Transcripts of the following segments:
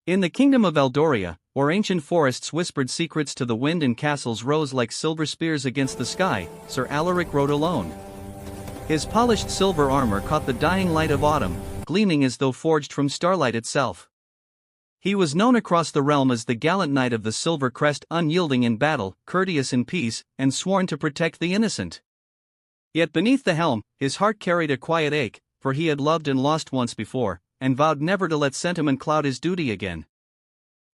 In the kingdom of Eldoria, where ancient forests whispered secrets to the wind and castles rose like silver spears against the sky, Sir Alaric rode alone. His polished silver armor caught the dying light of autumn, gleaming as though forged from starlight itself. He was known across the realm as the gallant knight of the silver crest, unyielding in battle, courteous in peace, and sworn to protect the innocent. Yet beneath the helm, his heart carried a quiet ache, for he had loved and lost once before, and vowed never to let sentiment cloud his duty again.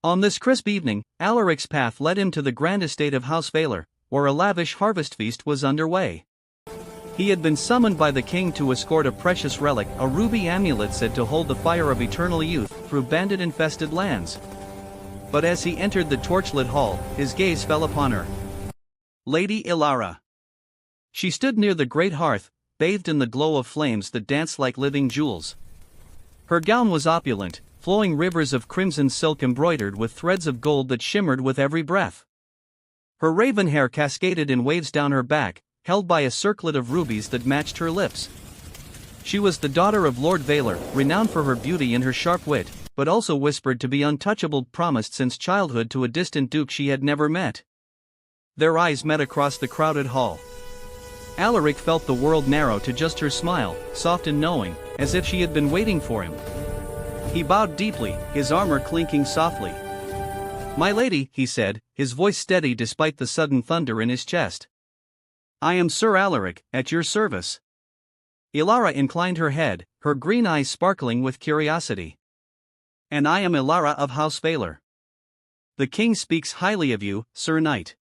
On this crisp evening, Alaric's path led him to the grand estate of House Valar, where a lavish harvest feast was underway. He had been summoned by the king to escort a precious relic, a ruby amulet said to hold the fire of eternal youth, through bandit-infested lands. But as he entered the torchlit hall, his gaze fell upon her. Lady Elara. She stood near the great hearth, bathed in the glow of flames that danced like living jewels. Her gown was opulent, flowing rivers of crimson silk embroidered with threads of gold that shimmered with every breath. Her raven hair cascaded in waves down her back, held by a circlet of rubies that matched her lips. She was the daughter of Lord Valar, renowned for her beauty and her sharp wit, but also whispered to be untouchable, promised since childhood to a distant duke she had never met. Their eyes met across the crowded hall. Alaric felt the world narrow to just her smile, soft and knowing, as if she had been waiting for him. He bowed deeply, his armor clinking softly. "My lady," he said, his voice steady despite the sudden thunder in his chest. "I am Sir Alaric, at your service." Elara inclined her head, her green eyes sparkling with curiosity. "And I am Elara of House Valar. The king speaks highly of you, Sir Knight.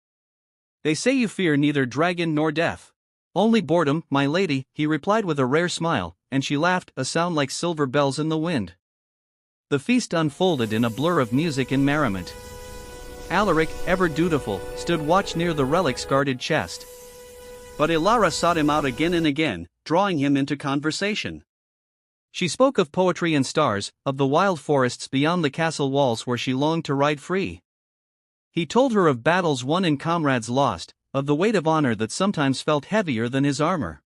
They say you fear neither dragon nor death." "Only boredom, my lady," he replied with a rare smile, and she laughed, a sound like silver bells in the wind. The feast unfolded in a blur of music and merriment. Alaric, ever dutiful, stood watch near the relic's guarded chest. But Elara sought him out again and again, drawing him into conversation. She spoke of poetry and stars, of the wild forests beyond the castle walls where she longed to ride free. He told her of battles won and comrades lost, of the weight of honor that sometimes felt heavier than his armor.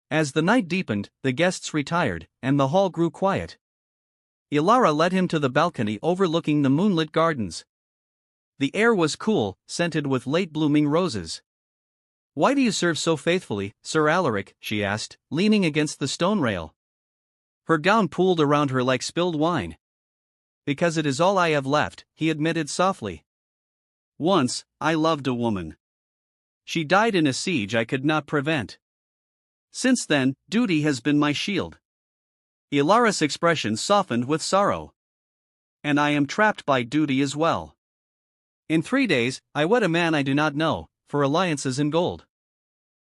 As the night deepened, the guests retired, and the hall grew quiet. Elara led him to the balcony overlooking the moonlit gardens. The air was cool, scented with late-blooming roses. "Why do you serve so faithfully, Sir Alaric?" she asked, leaning against the stone rail. Her gown pooled around her like spilled wine. "Because it is all I have left," he admitted softly. "Once, I loved a woman. She died in a siege I could not prevent. Since then, duty has been my shield." Elara's expression softened with sorrow. "And I am trapped by duty as well. In 3 days, I wed a man I do not know, for alliances and gold.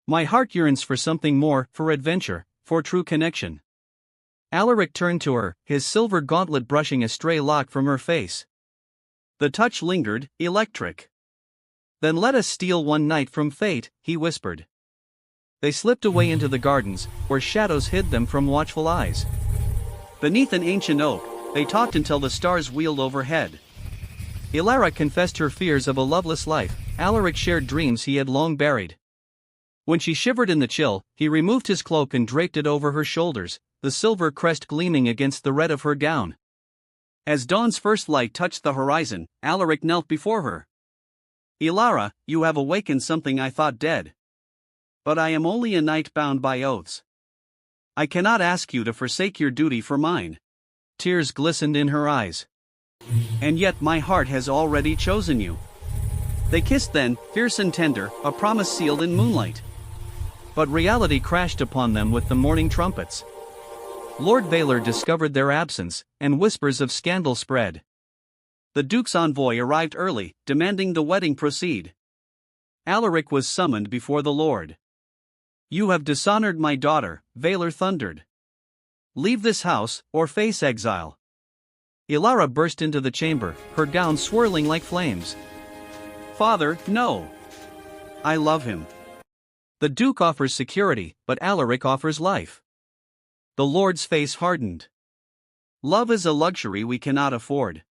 My heart yearns for something more, for adventure, for true connection." Alaric turned to her, his silver gauntlet brushing a stray lock from her face. The touch lingered, electric. "Then let us steal one night from fate," he whispered. They slipped away into the gardens, where shadows hid them from watchful eyes. Beneath an ancient oak, they talked until the stars wheeled overhead. Elara confessed her fears of a loveless life, Alaric shared dreams he had long buried. When she shivered in the chill, he removed his cloak and draped it over her shoulders, the silver crest gleaming against the red of her gown. As dawn's first light touched the horizon, Alaric knelt before her. "Elara, you have awakened something I thought dead. But I am only a knight bound by oaths. I cannot ask you to forsake your duty for mine." Tears glistened in her eyes. "And yet my heart has already chosen you." They kissed then, fierce and tender, a promise sealed in moonlight. But reality crashed upon them with the morning trumpets. Lord Valar discovered their absence, and whispers of scandal spread. The Duke's envoy arrived early, demanding the wedding proceed. Alaric was summoned before the Lord. "You have dishonored my daughter," Valar thundered. "Leave this house, or face exile." Elara burst into the chamber, her gown swirling like flames. "Father, no. I love him." The Duke offers security, but Alaric offers life. The Lord's face hardened. "Love is a luxury we cannot afford.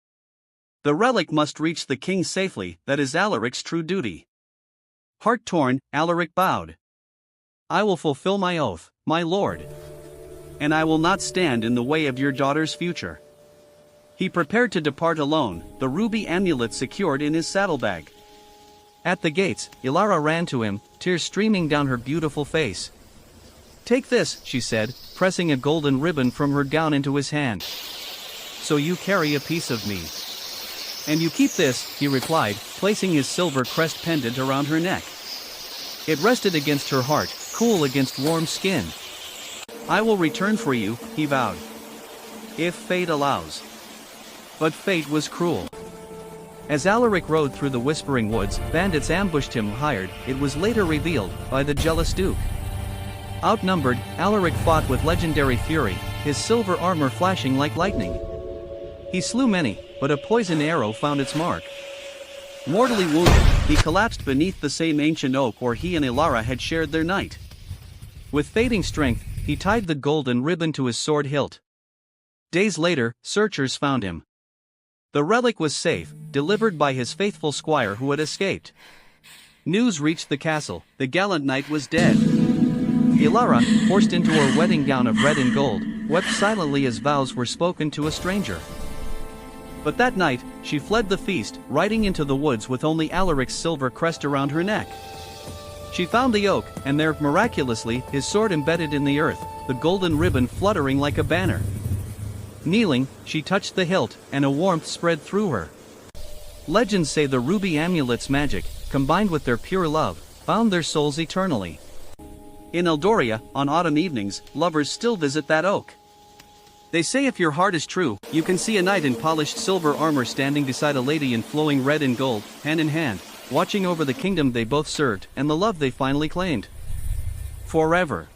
The relic must reach the king safely, that is Alaric's true duty." Heart torn, Alaric bowed. "I will fulfill my oath, my lord. And I will not stand in the way of your daughter's future." He prepared to depart alone, the ruby amulet secured in his saddlebag. At the gates, Ilara ran to him, tears streaming down her beautiful face. "Take this," she said, pressing a golden ribbon from her gown into his hand. "So you carry a piece of me." "And you keep this," he replied, placing his silver crest pendant around her neck. It rested against her heart, cool against warm skin. "I will return for you," he vowed. "If fate allows." But fate was cruel. As Alaric rode through the Whispering Woods, bandits ambushed him hired, it was later revealed, by the jealous Duke. Outnumbered, Alaric fought with legendary fury, his silver armor flashing like lightning. He slew many, but a poison arrow found its mark. Mortally wounded, he collapsed beneath the same ancient oak where he and Ilara had shared their night. With fading strength, he tied the golden ribbon to his sword hilt. Days later, searchers found him. The relic was safe, delivered by his faithful squire who had escaped. News reached the castle, the gallant knight was dead. Ilara, forced into her wedding gown of red and gold, wept silently as vows were spoken to a stranger. But that night, she fled the feast, riding into the woods with only Alaric's silver crest around her neck. She found the oak, and there, miraculously, his sword embedded in the earth, the golden ribbon fluttering like a banner. Kneeling, she touched the hilt, and a warmth spread through her. Legends say the ruby amulet's magic, combined with their pure love, bound their souls eternally. In Eldoria, on autumn evenings, lovers still visit that oak. They say if your heart is true, you can see a knight in polished silver armor standing beside a lady in flowing red and gold, hand in hand, watching over the kingdom they both served and the love they finally claimed. Forever.